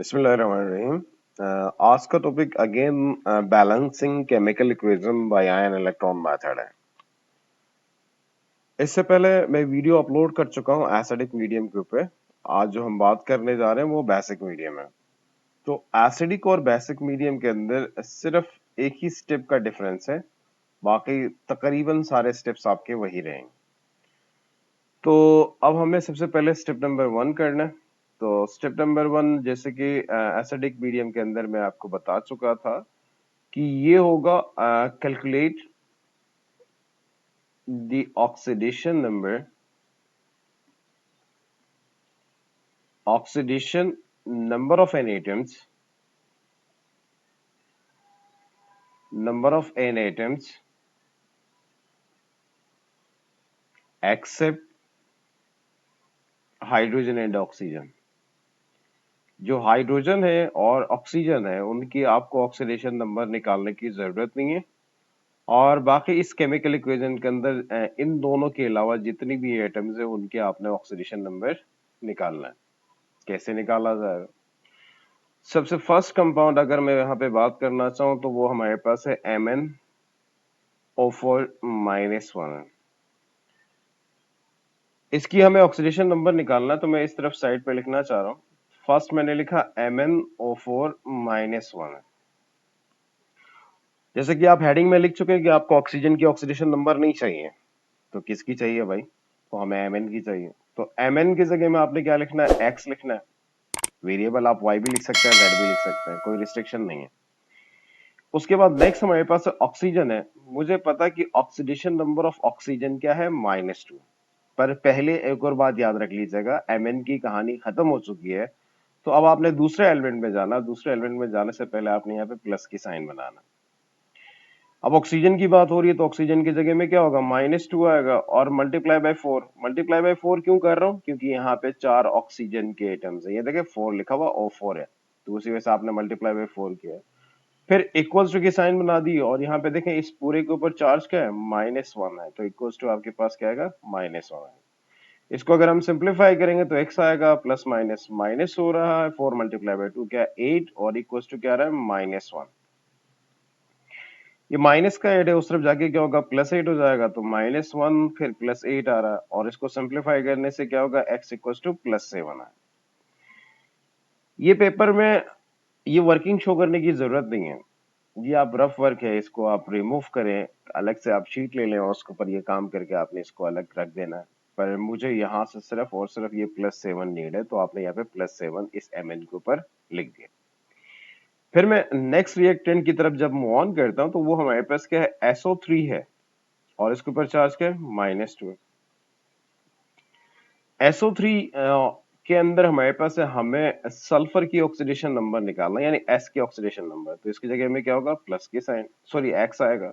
Bismillahirrahmanirrahim. आज का topic again balancing chemical equation by ion electron method है। इससे पहले मैं वीडियो अपलोड कर चुका हूं एसिडिक मीडियम के ऊपर। आज जो हम बात करने जा रहे हैं वो बेसिक मीडियम है। तो एसिडिक और बेसिक मीडियम के अंदर सिर्फ एक ही स्टेप का डिफरेंस है, बाकी तकरीबन सारे स्टेप्स आपके वही रहेंगे। तो अब हमें सबसे पहले स्टेप नंबर 1 करना है। तो स्टेप नंबर 1 जैसे कि एसिडिक मीडियम के अंदर मैं आपको बता चुका था कि ये होगा calculate the oxidation number of an atoms except hydrogen and oxygen. जो हाइड्रोजन है और ऑक्सीजन है उनकी आपको ऑक्सीडेशन नंबर निकालने की जरूरत नहीं है, और बाकी इस केमिकल इक्वेशन के अंदर इन दोनों के अलावा जितनी भी एटम्स है उनके आपने ऑक्सीडेशन नंबर निकालना है। कैसे निकाला जाएगा? सबसे फर्स्ट कंपाउंड अगर मैं यहाँ पे बात करना चाहूँ तो वो हमारे पास है MnO4-1। इसकी हमें ऑक्सीडेशन नंबर निकालना है, तो मैं इस तरफ साइड पे लिखना चाह रहा हूँ। फर्स्ट मैंने लिखा MnO4-1। जैसे कि आप हेडिंग में लिख चुके हैं कि आपको ऑक्सीजन की ऑक्सीडेशन नंबर नहीं चाहिए, तो किसकी चाहिए भाई? तो हमें Mn की चाहिए। तो Mn की जगह में आपने क्या लिखना है? X लिखना है। वेरिएबल आप Y भी लिख सकते हैं, Z भी लिख सकते हैं, कोई रिस्ट्रिक्शन नहीं है। उसके बाद नेक्स्ट हमारे पास ऑक्सीजन है। मुझे पता कि ऑक्सीडेशन नंबर ऑफ ऑक्सीजन क्या है? -2। पर पहले एक और बात याद रख लीजिएगा, Mn की कहानी खत्म हो चुकी है। तो अब आपने दूसरे एलिमेंट में जाना। दूसरे एलिमेंट में जाने से पहले आपने यहाँ पे प्लस की साइन बनाना। अब ऑक्सीजन की बात हो रही है तो ऑक्सीजन की जगह में क्या होगा? -2 आएगा और मल्टीप्लाई बाय 4। मल्टीप्लाई बाय 4 क्यों कर रहा हूँ? क्योंकि यहाँ पे 4 ऑक्सीजन के एटम्स है। ये देखे 4 लिखा हुआ O4 है, तो उसी वजह से आपने मल्टीप्लाई बाय 4 किया है। फिर इक्वल्स टू की साइन बना दी और यहाँ पे देखें इस पूरे के ऊपर चार्ज क्या है? -1 है, तो इक्वल्स टू आपके पास क्या आएगा? -1 है। इसको अगर हम सिंप्लीफाई करेंगे तो x आएगा प्लस माइनस माइनस हो रहा है, 4 मल्टीप्लाई बाय 2 क्या है? 8 और इक्वल्स टू क्या आ रहा है? -1। ये माइनस का 8 है, उस तरफ जाके क्या होगा? +8 हो जाएगा, तो -1 फिर +8 आ रहा है और इसको सिंप्लीफाई करने से क्या होगा? x इक्वल्स टू +7 है। ये पेपर में ये वर्किंग शो करने की जरूरत नहीं है, ये आप रफ वर्क है, इसको आप रिमूव करें, अलग से आप शीट ले लें और उसके ऊपर ये काम करके आपने इसको अलग रख देना है। पर मुझे यहाँ से सिर्फ और सिर्फ ये +7 नीड है, तो आपने यहाँ पे +7 इस Mn के ऊपर लिख दिया। फिर मैं नेक्स्ट रिएक्टेंट की तरफ जब मूव ऑन करता हूँ तो वो हमारे पास क्या है? SO3 है और इसके ऊपर चार्ज क्या है? -2। SO3 के अंदर हमारे पास है, हमें सल्फर की ऑक्सीडेशन नंबर निकालना है, यानी S की ऑक्सीडेशन नंबर। तो इसकी जगह में क्या होगा? प्लस की साइन, सॉरी X आएगा।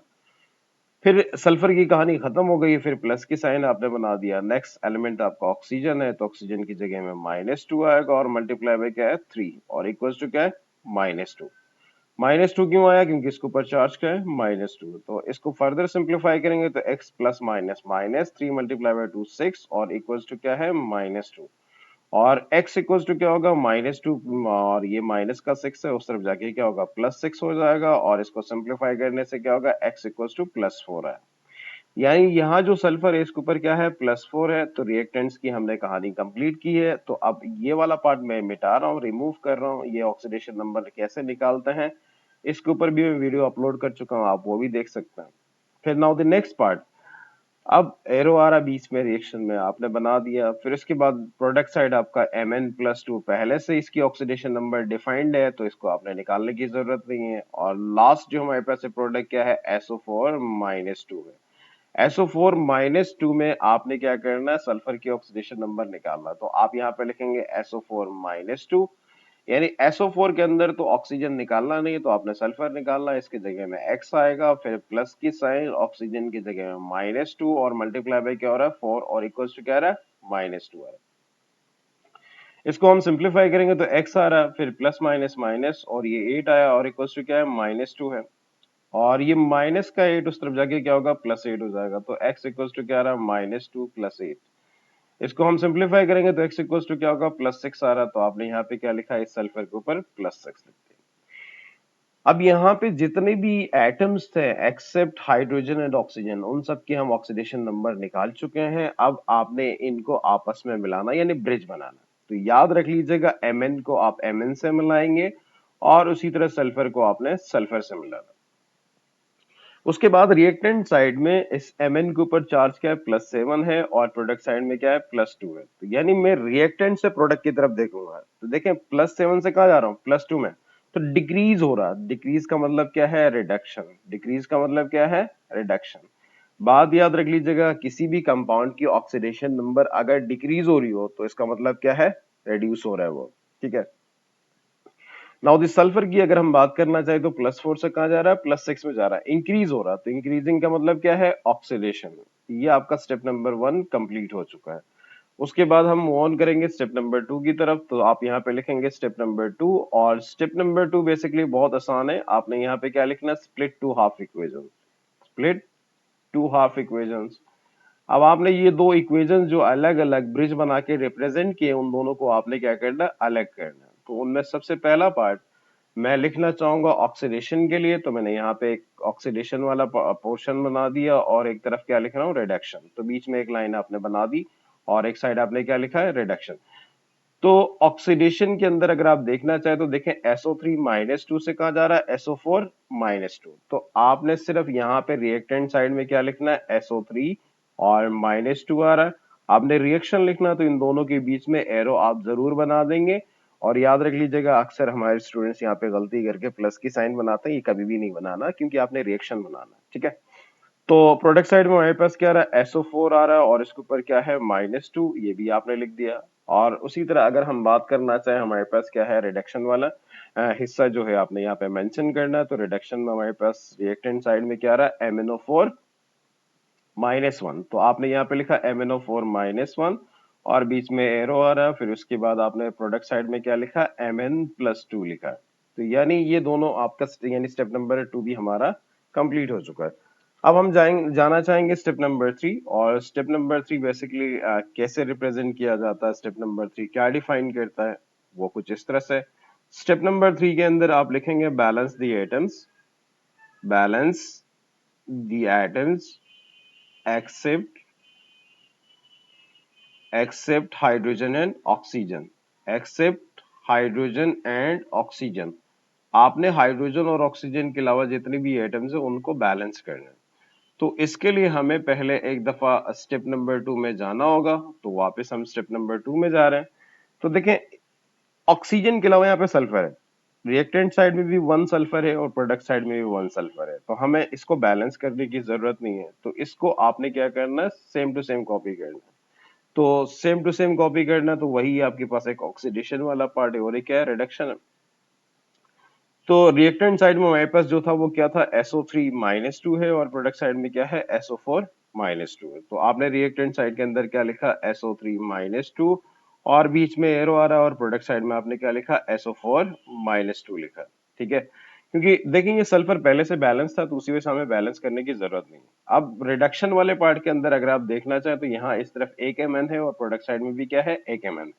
फिर सल्फर की कहानी खत्म हो गई, फिर प्लस की साइन आपने बना दिया। नेक्स्ट एलिमेंट आपका ऑक्सीजन है, तो ऑक्सीजन की जगह में -2 आएगा और मल्टीप्लाई बाय क्या है? 3 और इक्वल्स टू क्या है? -2। -2 क्यों आया? क्योंकि इसके ऊपर चार्ज क्या है? -2। तो इसको फर्दर सिंप्लीफाई करेंगे तो x plus minus minus 3 multiply by 2 6 और इक्वल्स टू क्या है? -2। और x इक्वल्स टू क्या होगा? -2 और ये माइनस का 6 है, उस तरफ जाके क्या होगा? +6 हो जाएगा और इसको सिंप्लीफाई करने से क्या होगा? x इक्वल्स टू +4 है। यानी यहाँ जो सल्फर है इसके ऊपर क्या है? +4 है। तो रिएक्टेंट्स की हमने कहानी कंप्लीट की है। तो अब ये वाला पार्ट मैं मिटा रहा हूँ, रिमूव कर रहा हूँ। ये ऑक्सीडेशन नंबर कैसे निकालते हैं इसके ऊपर भी मैं वीडियो अपलोड कर चुका हूँ, आप वो भी देख सकते हैं। फिर नाउ द नेक्स्ट पार्ट। अब एरो आ रहा बीच में, रिएक्शन में आपने बना दिया। फिर इसके बाद प्रोडक्ट साइड आपका Mn+2 पहले से इसकी ऑक्सीडेशन नंबर डिफाइंड है, तो इसको आपने निकालने की जरूरत नहीं है। और लास्ट जो हमारे पास प्रोडक्ट क्या है? SO4-2 है। SO4-2 में आपने क्या करना है? सल्फर की ऑक्सीडेशन नंबर निकालना। तो आप यहाँ पे लिखेंगे SO4-2, यानी SO4 के अंदर तो ऑक्सीजन निकालना नहीं है, तो आपने सल्फर निकालना है। इसकी जगह में X आएगा, फिर प्लस की साइन, ऑक्सीजन की जगह में -2 और मल्टीप्लाई बाय क्या हो रहा है? 4 और इक्वल्स टू क्या आ रहा है? -2 आ रहा है। इसको हम सिंप्लीफाई करेंगे तो X आ रहा है, फिर प्लस माइनस माइनस और ये 8 आया और इक्वल्स टू क्या है? -2 है। और ये माइनस का 8 उस तरफ जाके क्या होगा? +8 हो जाएगा। तो x इक्वल्स टू क्या आ रहा है? -2 + 8। इसको हम सिंप्लीफाई करेंगे तो x इक्वल टू क्या होगा, +6 आ रहा, तो आपने यहाँ पे क्या लिखा है, इस सल्फर के ऊपर +6 लिख दिया। अब यहाँ पे जितने भी एटम्स थे एक्सेप्ट हाइड्रोजन एंड ऑक्सीजन, उन सब के हम ऑक्सीडेशन नंबर निकाल चुके हैं। अब आपने इनको आपस में मिलाना यानी ब्रिज बनाना। तो याद रख लीजिएगा Mn को आप Mn से मिलाएंगे और उसी तरह सल्फर को आपने सल्फर से मिलाना। उसके बाद रिएक्टेंट साइड में इस Mn के ऊपर चार्ज क्या है, +7 है और प्रोडक्ट साइड में क्या है, +2 है। तो यानी मैं रिएक्टेंट से प्रोडक्ट की तरफ देखूंगा तो देखें +7 से कहा जा रहा हूँ, +2 में, तो डिक्रीज हो रहा। डिक्रीज का मतलब क्या है, रिडक्शन। डिक्रीज का मतलब क्या है, रिडक्शन। बात याद रख लीजिएगा, किसी भी कंपाउंड की ऑक्सीडेशन नंबर अगर डिक्रीज हो रही हो तो इसका मतलब क्या है, रिड्यूस हो रहा है वो, ठीक है। नाउ दिस सल्फर की अगर हम बात करना चाहे तो +4 से कहा जा रहा है, +6 में जा रहा है, इंक्रीज हो रहा। तो इंक्रीजिंग का मतलब क्या है, ऑक्सीडेशन। ये आपका स्टेप नंबर 1 कंप्लीट हो चुका है। उसके बाद हम मूव ऑन करेंगे स्टेप नंबर 2 की तरफ। तो आप यहाँ पे लिखेंगे स्टेप नंबर 2, और स्टेप नंबर 2 बेसिकली बहुत आसान है। आपने यहाँ पे क्या लिखना है, split two half equation. Split two half equations. अब आपने ये दो इक्वेशन जो अलग अलग ब्रिज बना के रिप्रेजेंट किए, उन दोनों को आपने क्या करना है, अलग करना है। तो उनमें सबसे पहला पार्ट मैं लिखना चाहूंगा ऑक्सीडेशन के लिए, तो मैंने यहाँ पे एक ऑक्सीडेशन वाला पोर्शन बना दिया और एक तरफ क्या लिख रहा हूँ, रिडक्शन। तो बीच में एक लाइन आपने बना दी और एक साइड आपने क्या लिखा है, रिडक्शन। तो ऑक्सीडेशन के अंदर अगर आप देखना चाहे तो देखें SO3-2 से कहा जा रहा है SO4-2। तो आपने सिर्फ यहाँ पे रिएक्टेंट साइड में क्या लिखना है, SO3 और -2 आ रहा है। आपने रिएक्शन लिखना तो इन दोनों के बीच में एरो आप जरूर बना देंगे। और याद रख लीजिएगा, अक्सर हमारे स्टूडेंट्स यहाँ पे गलती करके प्लस की साइन बनाते हैं, ये कभी भी नहीं बनाना क्योंकि आपने रिएक्शन बनाना, ठीक है। तो प्रोडक्ट साइड में हमारे पास क्या आ रहा है, SO4 आ रहा है और इसके ऊपर क्या है, -2, ये भी आपने लिख दिया। और उसी तरह अगर हम बात करना चाहें, हमारे पास क्या है, रिडक्शन वाला हिस्सा जो है आपने यहाँ पे मेंशन करना है। तो रिडक्शन में हमारे पास रिएक्टेंट साइड में क्या आ रहा है, MnO4-1। तो आपने यहाँ पे लिखा MnO4-1 और बीच में एरो आ रहा है। फिर उसके बाद आपने प्रोडक्ट साइड में क्या लिखा, Mn+2 लिखा। तो यानी ये दोनों आपका यानी स्टेप नंबर 2 भी हमारा कंप्लीट हो चुका है। अब हम जाना चाहेंगे स्टेप नंबर 3। और स्टेप नंबर 3 बेसिकली कैसे रिप्रेजेंट किया जाता है, स्टेप नंबर 3 क्या डिफाइन करता है, वो कुछ इस तरह से। स्टेप नंबर 3 के अंदर आप लिखेंगे balance the atoms, balance the atoms except hydrogen and oxygen, except hydrogen and oxygen. आपने हाइड्रोजन और ऑक्सीजन के अलावा जितने भी एटम्स है उनको बैलेंस करना है। तो इसके लिए हमें पहले एक दफा स्टेप नंबर 2 में जाना होगा। तो वापस हम स्टेप नंबर 2 में जा रहे हैं। तो देखें, ऑक्सीजन के अलावा यहाँ पे सल्फर है, रिएक्टेंट साइड में भी 1 सल्फर है और प्रोडक्ट साइड में भी 1 सल्फर है। तो हमें इसको बैलेंस करने की जरूरत नहीं है। तो इसको आपने क्या करना है, सेम टू सेम कॉपी करना है। तो सेम टू सेम कॉपी करना, तो वही आपके पास एक ऑक्सीडेशन वाला पार्ट है और एक क्या है, रिडक्शन है। तो रिएक्टेंट साइड में हमारे पास जो था वो क्या था, SO3-2 है और प्रोडक्ट साइड में क्या है, SO4-2 है। तो आपने रिएक्टेंट साइड के अंदर क्या लिखा, SO3-2 और बीच में एरो आ रहा है और प्रोडक्ट साइड में आपने क्या लिखा, SO4-2 लिखा, ठीक है। क्योंकि देखिए ये सल्फर पहले से बैलेंस था तो उसी वजह से हमें बैलेंस करने की जरूरत नहीं है। अब रिडक्शन वाले पार्ट के अंदर अगर आप देखना चाहें तो यहाँ इस तरफ एक Mn है और प्रोडक्ट साइड में भी क्या है, एक Mn।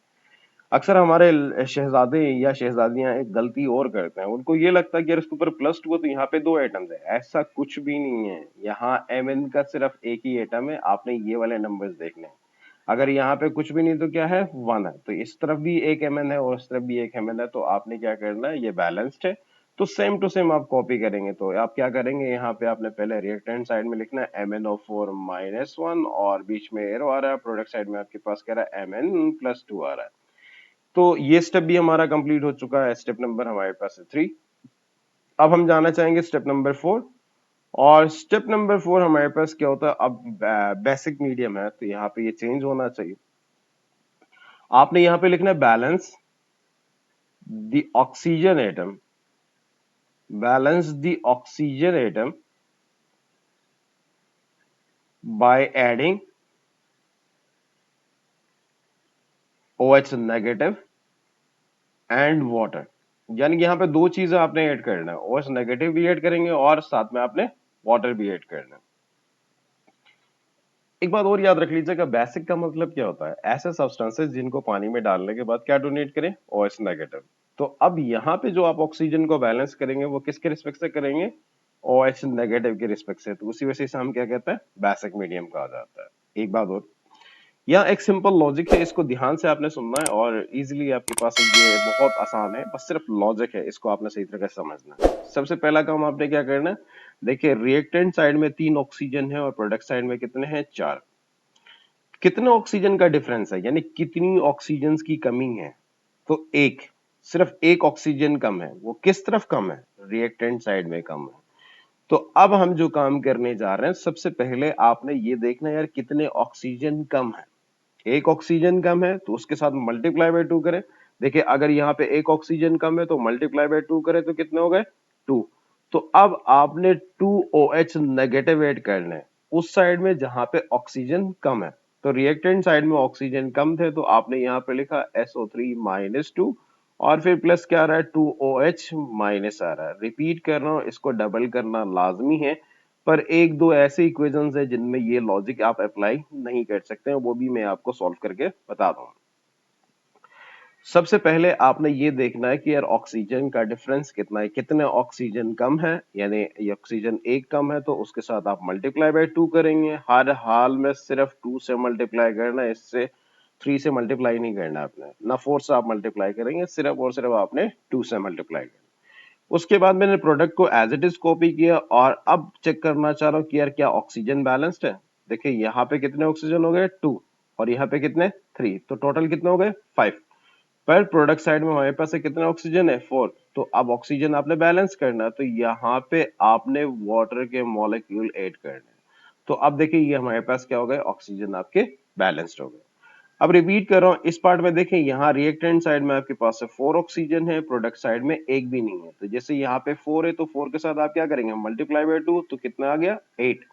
अक्सर हमारे शहजादे या शहजादियां एक गलती और करते हैं, उनको ये लगता है कि यार इसके ऊपर +2 है तो यहाँ पे 2 एटम्स है। ऐसा कुछ भी नहीं है, यहाँ Mn का सिर्फ एक ही एटम है। आपने ये वाले नंबर्स देखने हैं। अगर यहाँ पे कुछ भी नहीं तो क्या है, 1 है। तो इस तरफ भी एक Mn है और इस तरफ भी एक Mn है। तो आपने क्या करना है, ये बैलेंस्ड है तो सेम टू सेम आप कॉपी करेंगे। तो आप क्या करेंगे, यहाँ पे आपने पहले रिएक्टेंट साइड में लिखना है MnO4-1 और बीच में एरो आ रहा है, प्रोडक्ट साइड में आपके पास क्या रहा है, Mn+2 आ रहा है। तो ये स्टेप भी हमारा कंप्लीट हो चुका है। स्टेप नंबर हमारे पास है 3। अब हम जाना चाहेंगे स्टेप नंबर 4। और स्टेप नंबर 4 हमारे पास क्या होता है, अब बेसिक मीडियम है तो यहाँ पे ये चेंज होना चाहिए। आपने यहाँ पे लिखना है balance the oxygen atom, balance the oxygen atom by adding OH negative and water. यानी कि यहाँ पे दो चीजें आपने ऐड करना है, OH नेगेटिव भी ऐड करेंगे और साथ में आपने वाटर भी ऐड करना है। एक बात और याद रख लीजिएगा, बेसिक का मतलब क्या होता है, ऐसे सब्सटेंसेस जिनको पानी में डालने के बाद क्या डोनेट करें, OH नेगेटिव। तो अब यहाँ पे जो आप ऑक्सीजन को बैलेंस करेंगे वो किसके रिस्पेक्ट से करेंगे, OH नेगेटिव के रिस्पेक्ट से। तो उसी वजह से हम क्या कहते हैं, बेसिक मीडियम कहा जाता है। एक बात और, यहाँ एक सिंपल लॉजिक है, इसको ध्यान से आपने सुनना है और इजीली आपके पास ये बहुत आसान है, बस सिर्फ लॉजिक है, इसको आपने सही तरीके से समझना है। सबसे पहला काम आपने क्या करना है, देखिए रिएक्टेंट साइड में 3 ऑक्सीजन है और प्रोडक्ट साइड में कितने हैं, 4। कितने ऑक्सीजन का डिफरेंस है, यानी कितनी ऑक्सीजन की कमी है, तो एक, सिर्फ एक ऑक्सीजन कम है। वो किस तरफ कम है, रिएक्टेंट साइड में कम है। तो अब हम जो काम करने जा रहे हैं, सबसे पहले आपने ये देखना है यार कितने ऑक्सीजन कम है। एक ऑक्सीजन कम है तो उसके साथ मल्टीप्लाई बाय 2 करें। देखिए अगर यहाँ पे एक ऑक्सीजन कम है तो मल्टीप्लाई बाय 2 करें तो कितने हो गए, 2। तो अब आपने 2OH नेगेटिव ऐड करना है उस साइड में जहां पे ऑक्सीजन कम है। तो रिएक्टेंट साइड में ऑक्सीजन कम थे तो आपने यहाँ पे लिखा SO3 माइनस 2 और फिर प्लस क्या आ रहा है, 2OH माइनस आ रहा है। रिपीट कर रहा हूं, इसको डबल करना लाजमी है, पर एक दो ऐसे इक्वेशंस है जिनमें ये लॉजिक आप अप्लाई नहीं कर सकते हैं, वो भी मैं आपको सॉल्व करके बता दूंगा। सबसे पहले आपने ये देखना है कि यार ऑक्सीजन का डिफरेंस कितना है, कितने ऑक्सीजन कम है, यानी ये ऑक्सीजन एक कम है तो उसके साथ आप मल्टीप्लाई बाय 2 करेंगे। हर हाल में सिर्फ 2 से मल्टीप्लाई करना है, इससे 3 से मल्टीप्लाई नहीं करना आपने, ना 4 से आप मल्टीप्लाई करेंगे, सिर्फ और सिर्फ आपने 2 से मल्टीप्लाई करना। उसके बाद मैंने प्रोडक्ट को एज इट इज कॉपी किया और अब चेक करना चाह रहा हूँ कि यार क्या ऑक्सीजन बैलेंस्ड है। देखिए यहाँ पे कितने ऑक्सीजन हो गए, 2, और यहाँ पे कितने, 3, तो टोटल कितने हो गए, 5। पर प्रोडक्ट साइड में हमारे पास कितने ऑक्सीजन है, 4। तो अब ऑक्सीजन आपने बैलेंस करना है, तो यहाँ पे आपने वाटर के मॉलिक्यूल ऐड करने हैं। तो अब देखिए ये हमारे पास क्या हो गए, ऑक्सीजन आपके बैलेंस्ड हो गए। अब रिपीट कर रहा हूं, इस पार्ट में देखें, यहाँ रिएक्टेंट साइड में आपके पास 4 ऑक्सीजन है, प्रोडक्ट साइड में एक भी नहीं है। तो जैसे यहाँ पे 4 है तो 4 के साथ आप क्या करेंगे, मल्टीप्लाई बाय 2, तो कितना आ गया, 8।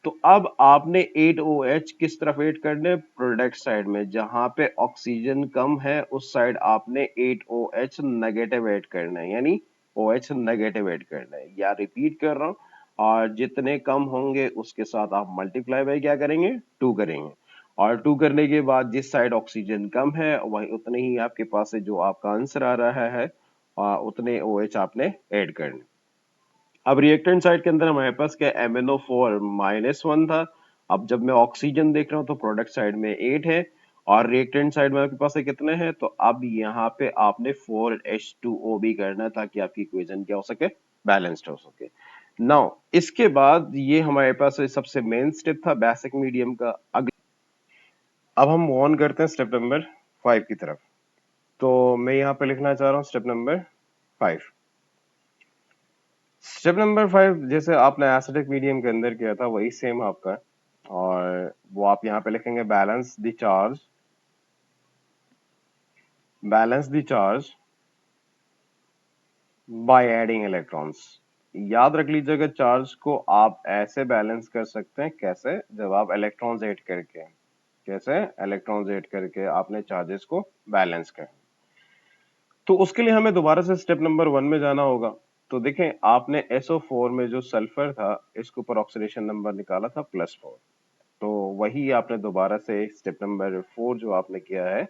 तो अब आपने 8OH किस तरफ ऐड करने, प्रोडक्ट साइड में, जहां पे ऑक्सीजन कम है उस साइड आपने 8OH नेगेटिव ऐड करना है, यानी OH नेगेटिव ऐड करना है। या रिपीट कर रहा हूं, और जितने कम होंगे उसके साथ आप मल्टीप्लाई बाय क्या करेंगे, 2 करेंगे, और 2 करने के बाद जिस साइड ऑक्सीजन कम है वही उतने ही आपके पास है जो आपका आंसर आ रहा है, उतने OH आपने ऐड करने। अब रिएक्टेंट साइड के अंदर हमारे पास क्या, MnO4 -1 था। अब जब मैं ऑक्सीजन देख रहा हूं तो प्रोडक्ट साइड में 8 है और रिएक्टेंट साइड में आपके पास कितने हैं, तो अब यहाँ पे आपने 4H2O भी करना है ताकि आपकी इक्वेशन क्या हो सके, बैलेंस्ड हो सके। नाउ इसके बाद ये हमारे पास सबसे मेन स्टेप था बेसिक मीडियम का। अब हम मूव ऑन करते हैं स्टेप नंबर 5 की तरफ। तो मैं यहाँ पे लिखना चाह रहा हूँ स्टेप नंबर 5। स्टेप नंबर 5 जैसे आपने एसिडिक मीडियम के अंदर किया था वही सेम आपका है, और वो आप यहाँ पे लिखेंगे balance the charge by adding electrons. याद रख लीजिएगा, चार्ज को आप ऐसे बैलेंस कर सकते हैं, कैसे, जब आप इलेक्ट्रॉन्स ऐड करके, कैसे, इलेक्ट्रॉन्स ऐड करके आपने चार्जेस को बैलेंस कर। तो उसके लिए हमें दोबारा से स्टेप नंबर 1 में जाना होगा। तो देखें, आपने SO4 में जो सल्फर था इसके ऊपर ऑक्सीडेशन नंबर निकाला था +4। तो वही आपने दोबारा से स्टेप नंबर 4 जो आपने किया है,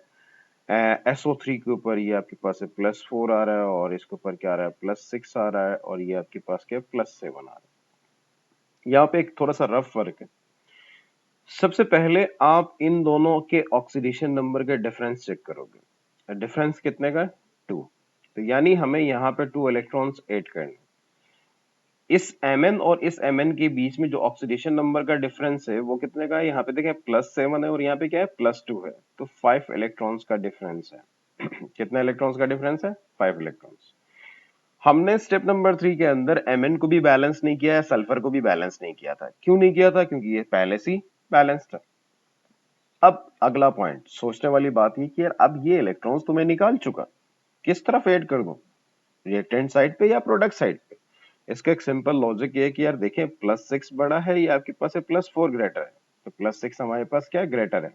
SO3 के ऊपर ये आपके पास +4 आ रहा है और इसके ऊपर क्या आ रहा है, +6 आ रहा है, और ये आपके पास क्या, +7 आ रहा है। यहाँ पे एक थोड़ा सा रफ फर्क है। सबसे पहले आप इन दोनों के ऑक्सीडेशन नंबर के डिफरेंस चेक करोगे। डिफरेंस कितने का, 2। तो यानी हमें यहाँ पे 2 इलेक्ट्रॉन्स ऐड करने। इस Mn और इस Mn के बीच में जो ऑक्सीडेशन नंबर का डिफरेंस है वो कितने का है, यहाँ पे देखें +7 है और यहाँ पे क्या है, +2 है, तो 5 इलेक्ट्रॉन्स का डिफरेंस है। कितने इलेक्ट्रॉन्स का डिफरेंस है, 5 इलेक्ट्रॉन्स। हमने स्टेप नंबर 3 के अंदर Mn को भी बैलेंस नहीं किया है, सल्फर को भी बैलेंस नहीं किया था। क्यों नहीं किया था, क्योंकि ये पहले से ही बैलेंस था। अब अगला पॉइंट सोचने वाली बात ये कि यार अब ये इलेक्ट्रॉन्स तो मैं निकाल चुका, किस तरफ ऐड कर दूं, रिएक्टेंट साइड पे या प्रोडक्ट साइड पे। इसका एक सिंपल लॉजिक ये है कि यार देखें, +6 बड़ा है या आपके पास है +4 ग्रेटर है, तो +6 हमारे पास क्या है, ग्रेटर है।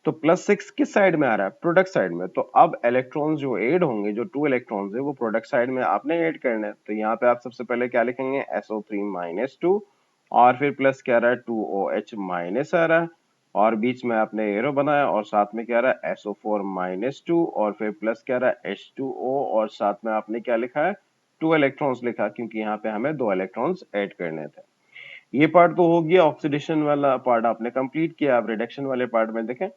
तो +6 किस साइड में आ रहा है, प्रोडक्ट साइड में। तो अब इलेक्ट्रॉन्स जो ऐड होंगे, जो 2 इलेक्ट्रॉन्स है वो प्रोडक्ट साइड में आपने ऐड करना है। तो यहाँ पे आप सबसे पहले क्या लिखेंगे, SO3 -2 और फिर प्लस क्या आ रहा है, 2OH माइनस आ रहा है, और बीच में आपने एरो बनाया और साथ में क्या रहा है SO4-2 और फिर प्लस क्या रहा है H2O और साथ में आपने क्या लिखा है 2 इलेक्ट्रॉन्स लिखा क्योंकि यहाँ पे हमें 2 इलेक्ट्रॉन्स ऐड करने थे। ये पार्ट तो हो गया, ऑक्सीडेशन वाला पार्ट आपने कंप्लीट किया। अब रिडक्शन वाले पार्ट में देखें,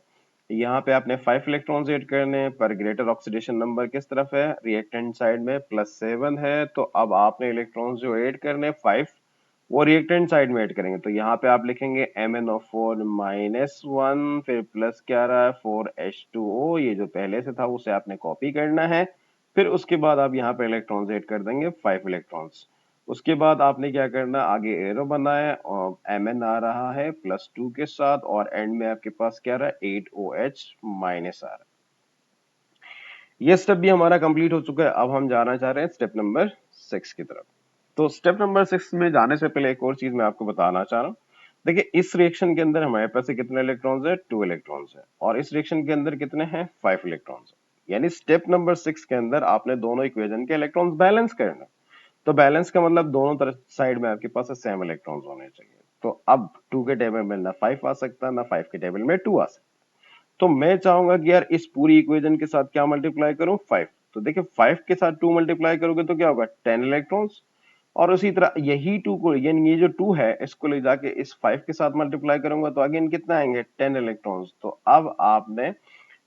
यहाँ पे आपने 5 इलेक्ट्रॉन्स ऐड करने हैं, पर ग्रेटर ऑक्सीडेशन नंबर किस तरफ है, रिएक्टेंट साइड में +7 है, तो अब आपने इलेक्ट्रॉन्स जो ऐड करने 5 वो रिएक्टेंट साइड में ऐड करेंगे। तो यहाँ पे आप लिखेंगे MnO4-1 फिर प्लस क्या आ रहा है 4H2O, ये जो पहले से था उसे आपने कॉपी करना है। फिर उसके बाद आप यहाँ पे इलेक्ट्रॉन्स ऐड कर देंगे 5 इलेक्ट्रॉन्स। उसके बाद आपने क्या करना, आगे एरो बनाया और Mn आ रहा है +2 के साथ और एंड में आपके पास क्या रहा है 8OH माइनस आ रहा है। ये स्टेप भी हमारा कंप्लीट हो चुका है। अब हम जाना चाह रहे हैं स्टेप नंबर 6 की तरफ। तो स्टेप नंबर 6 में जाने से पहले एक और चीज मैं आपको बताना चाह रहा हूँ। देखिए, इस रिएक्शन के अंदर हमारे पास कितने इलेक्ट्रॉन्स है, 2 इलेक्ट्रॉन्स है, और इस रिएक्शन के अंदर कितने हैं, 5 इलेक्ट्रॉन्स है। यानी स्टेप नंबर 6 के अंदर आपने दोनों इक्वेशन के इलेक्ट्रॉन्स बैलेंस करना। तो बैलेंस का मतलब दोनों तरफ साइड में आपके पास सेम इलेक्ट्रॉन्स होने चाहिए। तो अब 2 के टेबल में ना 5 आ सकता, ना 5 के टेबल में 2 आ सकता। तो मैं चाहूंगा कि यार इस पूरी इक्वेशन के साथ क्या मल्टीप्लाई करूं, 5। तो देखिए 5 के साथ 2 मल्टीप्लाई करोगे तो क्या होगा, 10 इलेक्ट्रॉन्स। और उसी तरह यही 2 को, यानी ये जो 2 है इसको ले जाके इस 5 के साथ मल्टीप्लाई करूंगा तो अगेन कितना आएंगे, 10 इलेक्ट्रॉन्स। तो अब आपने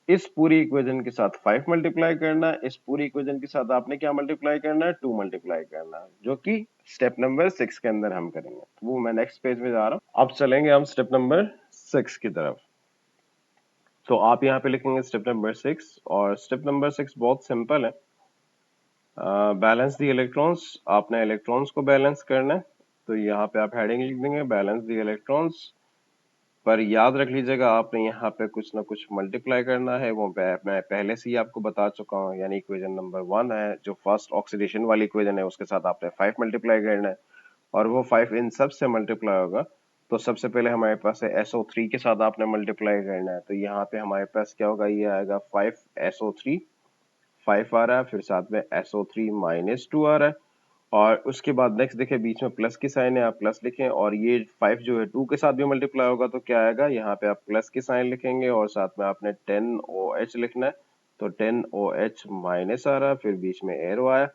इस पूरी इक्वेशन के साथ 5 मल्टीप्लाई करना है, इस पूरी इक्वेशन के साथ आपने क्या मल्टीप्लाई करना है, 2 मल्टीप्लाई करना है, जो कि स्टेप नंबर 6 के अंदर हम करेंगे। तो वो मैं नेक्स्ट पेज में जा रहा हूँ। अब चलेंगे हम स्टेप नंबर 6 की तरफ। तो आप यहाँ पे लिखेंगे स्टेप नंबर 6, और स्टेप नंबर 6 बहुत सिंपल है। बैलेंस दी इलेक्ट्रॉन्स, आपने इलेक्ट्रॉन्स को बैलेंस करना है। तो यहाँ पे आप हेडिंग लिख देंगे बैलेंस दी इलेक्ट्रॉन्स, पर याद रख लीजिएगा आपने यहाँ पे कुछ ना कुछ मल्टीप्लाई करना है। वो मैं पहले से ही आपको बता चुका हूँ, यानी इक्वेशन नंबर 1 है जो फर्स्ट ऑक्सीडेशन वाली इक्वेशन है, उसके साथ आपने 5 मल्टीप्लाई करना है, और वो 5 इन सब से मल्टीप्लाई होगा। तो सबसे पहले हमारे पास है SO3 के साथ आपने मल्टीप्लाई करना है। तो यहाँ पे हमारे पास क्या होगा, ये आएगा 5SO3, 5 आ रहा है, फिर साथ में SO3-2 आ रहा है, और उसके बाद नेक्स्ट देखिए बीच में प्लस की साइन है, आप प्लस लिखें, और ये 5 जो है 2 के साथ भी मल्टीप्लाई होगा तो क्या आएगा, यहाँ पे आप प्लस की साइन लिखेंगे और साथ में आपने 10OH लिखना है। तो 10OH माइनस आ रहा है, फिर बीच में एरो आया,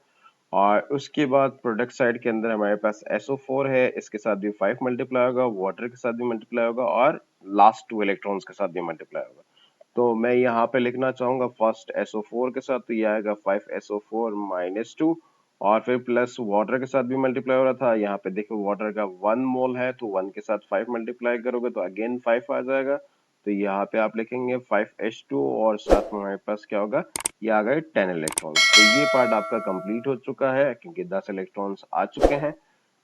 और उसके बाद प्रोडक्ट साइड के अंदर हमारे पास SO4 है, इसके साथ भी 5 मल्टीप्लाई होगा, वाटर के साथ भी मल्टीप्लाई होगा, और लास्ट 2 इलेक्ट्रॉन्स के साथ भी मल्टीप्लाई होगा। तो मैं यहाँ पे लिखना चाहूंगा फर्स्ट SO4 के साथ, तो ये आएगा 5SO4-2, और फिर प्लस वाटर के साथ भी मल्टीप्लाई हो रहा था। यहाँ पे देखो वाटर का 1 मोल है, तो 1 के साथ 5 मल्टीप्लाई करोगे तो अगेन 5 आ जाएगा। तो यहाँ पे आप लिखेंगे 5H2, और साथ में हमारे पास क्या होगा, ये आ गए 10 इलेक्ट्रॉन्स। तो ये पार्ट आपका कंप्लीट हो चुका है क्योंकि 10 इलेक्ट्रॉन्स आ चुके हैं।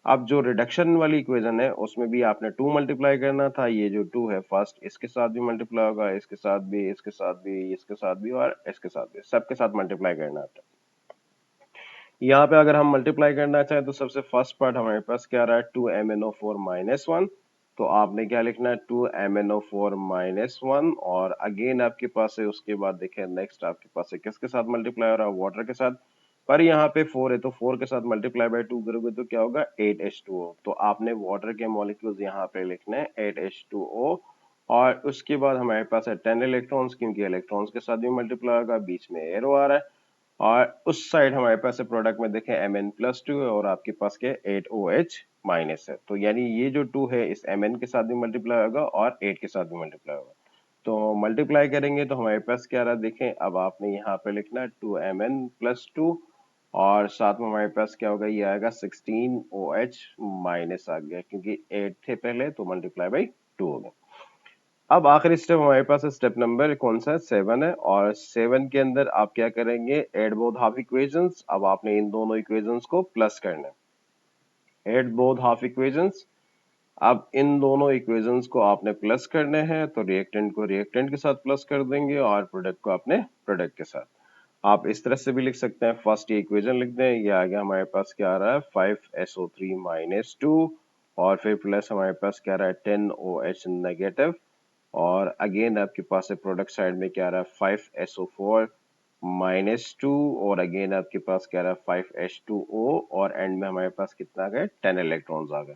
अब जो रिडक्शन वाली इक्वेशन है उसमें भी आपने 2 मल्टीप्लाई करना था। ये जो 2 है फर्स्ट इसके साथ भी मल्टीप्लाई होगा, इसके साथ भी, इसके साथ भी, इसके साथ भी, और इसके साथ भी, सबके साथ मल्टीप्लाई करना था। यहाँ पे अगर हम मल्टीप्लाई करना चाहें तो सबसे फर्स्ट पार्ट हमारे पास क्या आ रहा है, 2MnO4-1। तो आपने क्या लिखना है, 2MnO4-1, और अगेन आपके पास है, उसके बाद देखें नेक्स्ट आपके पास है किसके साथ मल्टीप्लाई हो रहा है, वाटर के साथ। पर यहाँ पे 4 है तो 4 के साथ मल्टीप्लाई बाय 2 करोगे तो क्या होगा, 8H2O। तो आपने वाटर के मॉलिक्यूल्स यहाँ पे लिखने हैं 8H2O, और उसके बाद हमारे पास है 10 इलेक्ट्रॉन्स, क्योंकि इलेक्ट्रॉन्स के साथ भी मल्टीप्लाई होगा, बीच में एरो आ रहा है, और उस साइड हमारे पास प्रोडक्ट में देखें Mn+2 है, और आपके पास के 8OH माइनस है। तो यानी ये जो 2 है इस Mn के साथ भी मल्टीप्लाई होगा और 8 के साथ भी मल्टीप्लाई होगा। तो मल्टीप्लाई करेंगे तो हमारे पास क्या रहा, देखें अब आपने यहाँ पे लिखना है 2Mn+2, और साथ में हमारे पास क्या होगा, ये आएगा 16OH माइनस आ गया, क्योंकि 8 थे पहले तो मल्टीप्लाई बाई 2 हो गया। अब आखिरी स्टेप हमारे पास स्टेप नंबर कौन सा है, 7 है, और 7 के अंदर आप क्या करेंगे, एड बोथ हाफ इक्वेशंस। अब आपने इन दोनों इक्वेशंस को प्लस करना है, एड बोथ हाफ इक्वेशंस। अब इन दोनों इक्वेशंस को आपने प्लस करने हैं, तो रिएक्टेंट को रिएक्टेंट के साथ प्लस कर देंगे और प्रोडक्ट को अपने प्रोडक्ट के साथ। आप इस तरह से भी लिख सकते हैं, फर्स्ट ये इक्वेशन लिख दें, ये आ गया हमारे पास क्या आ रहा है, 5SO3-2, और फिर प्लस हमारे पास क्या आ रहा है 10OH नेगेटिव, और अगेन आपके पास है प्रोडक्ट साइड में क्या आ रहा है 5SO4-2, और अगेन आपके पास क्या आ रहा है 5H2O, और एंड में हमारे पास कितना आ गया, 10 इलेक्ट्रॉन्स आ गए।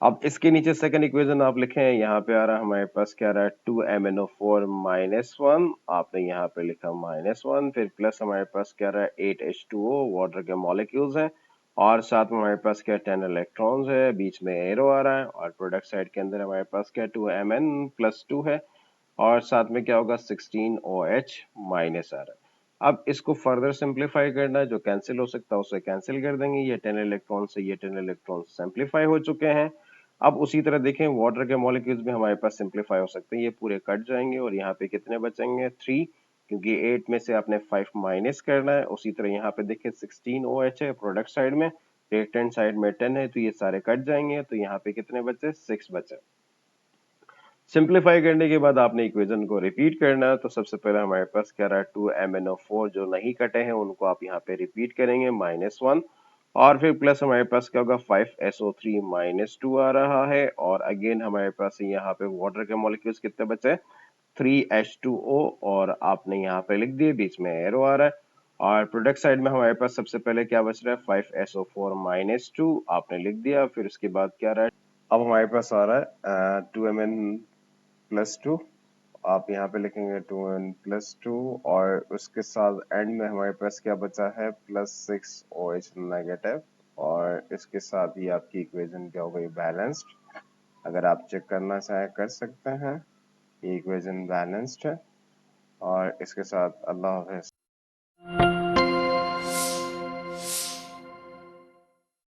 अब इसके नीचे सेकंड इक्वेशन आप लिखें, यहाँ पे आ रहा है हमारे पास क्या आ रहा है 2MnO4 -1, आपने यहाँ पे लिखा -1, फिर प्लस हमारे पास क्या आ रहा है 8H2O, वाटर के मॉलिक्यूल्स हैं, और साथ में हमारे पास क्या 10 इलेक्ट्रॉन्स है, बीच में एरो आ रहा है, और प्रोडक्ट साइड के अंदर हमारे पास क्या 2Mn+2 है, और साथ में क्या होगा 16OH माइनस आ रहा है। अब इसको फर्दर सिंप्लीफाई करना है, जो कैंसिल हो सकता है उसे कैंसिल कर देंगे, ये 10 इलेक्ट्रॉन से ये 10 इलेक्ट्रॉन सिंप्लीफाई हो चुके हैं। अब उसी तरह देखें वाटर के मॉलिक्यूल्स भी हमारे पास सिंप्लीफाई हो सकते हैं, ये पूरे कट जाएंगे और यहाँ पे कितने बचेंगे 3, क्योंकि 8 में से आपने 5 माइनस करना है। उसी तरह यहाँ पे देखें 16OH है प्रोडक्ट साइड में, रिएक्टेंट साइड में 10 है, तो ये सारे कट जाएंगे, तो यहाँ पे कितने बचे 6 बचे। सिंप्लीफाई करने के बाद आपने इक्वेशन को रिपीट करना है, तो सबसे पहले हमारे पास क्या रहा है 2MnO4 जो नहीं कटे हैं उनको आप यहाँ पे रिपीट करेंगे -1, और फिर प्लस हमारे पास क्या होगा 5SO3 -2 आ रहा है, और अगेन हमारे पास यहाँ पे वाटर के मॉलिक्यूल्स कितने बचे 3H2O, और आपने यहाँ पे लिख दिए, बीच में एरो आ रहा है, और प्रोडक्ट साइड में हमारे पास सबसे पहले क्या बच रहा है 5SO4 -2, आपने लिख दिया, फिर उसके बाद क्या रहा है, अब हमारे पास आ रहा है 2Mn+2, आप यहाँ पे लिखेंगे 2N+2, और उसके साथ एंड में हमारे पास क्या बचा है +6OH नेगेटिव, और इसके साथ ही आपकी इक्वेशन क्या हो गई बैलेंस्ड। अगर आप चेक करना चाहें कर सकते हैं, ये इक्वेशन बैलेंस्ड है, और इसके साथ अल्लाह हाफ़िज़।